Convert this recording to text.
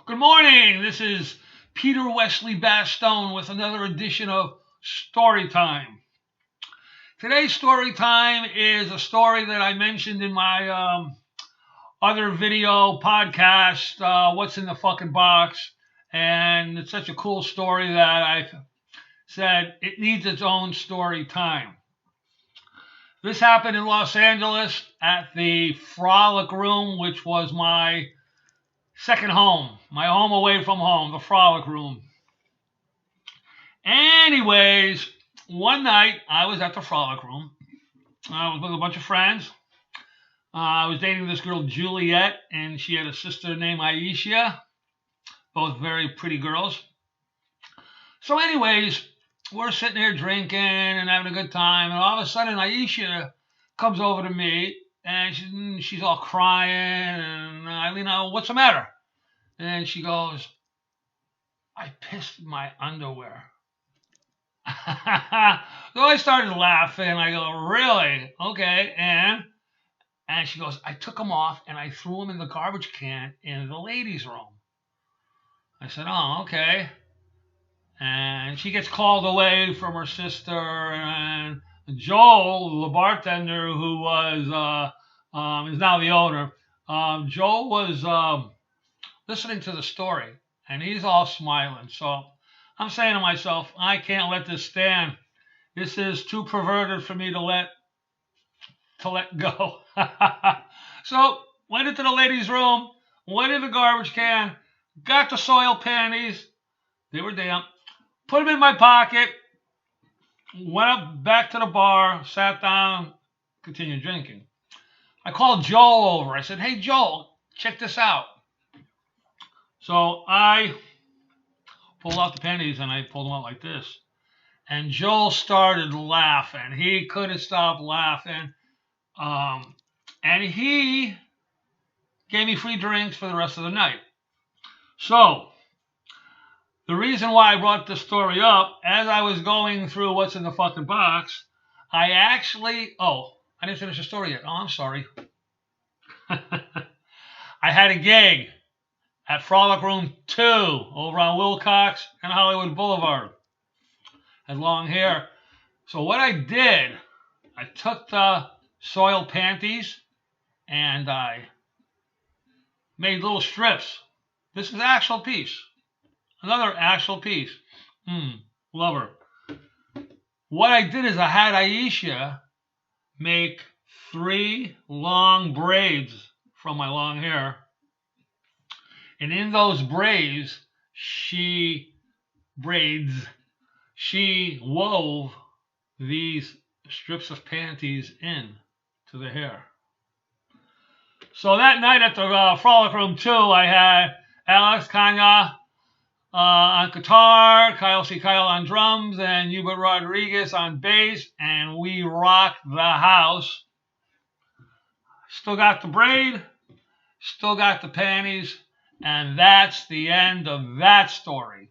Good morning. This is Peter Wesley Bastone with another edition of Story Time. Today's story time is a story that I mentioned in my other video podcast, What's in the Fucking Box? And it's such a cool story that I said it needs its own story time. This happened in Los Angeles at the Frolic Room, which was my second home, my home away from home, the Frolic Room. Anyways, one night I was at the Frolic Room. I was with a bunch of friends. I was dating this girl, Juliet, and she had a sister named Aisha, both very pretty girls. So anyways, we're sitting there drinking and having a good time, and all of a sudden Aisha comes over to me, and she's all crying, and I lean out, what's the matter? And she goes, I pissed my underwear. So I started laughing. I go, really? Okay. And she goes, I took them off and I threw them in the garbage can in the ladies' room. I said, oh, okay. And she gets called away from her sister. And Joel, the bartender, who was is now the owner, Joel was listening to the story, and he's all smiling. So I'm saying to myself, I can't let this stand. This is too perverted for me to let go. So went into the ladies' room, went in the garbage can, got the soiled panties. They were damp. Put them in my pocket. Went up back to the bar, sat down, continued drinking. I called Joel over. I said, hey, Joel, check this out. So I pulled out the panties and I pulled them out like this. And Joel started laughing. He couldn't stop laughing. And he gave me free drinks for the rest of the night. So the reason why I brought this story up, as I was going through What's in the Fucking Box, I didn't finish the story yet. Oh, I'm sorry. I had a gig at Frolic Room 2 over on Wilcox and Hollywood Boulevard. Had long hair. So what I did, I took the soiled panties and I made little strips. This is an actual piece. Another actual piece. Love her. What I did is I had Aisha make 3 long braids from my long hair. And in those braids, she wove these strips of panties in to the hair. So that night at the Frolic Room 2, I had Alex Kanya on guitar, Kyle C. Kyle on drums, and Hubert Rodriguez on bass, and we rocked the house. Still got the braid, still got the panties. And that's the end of that story.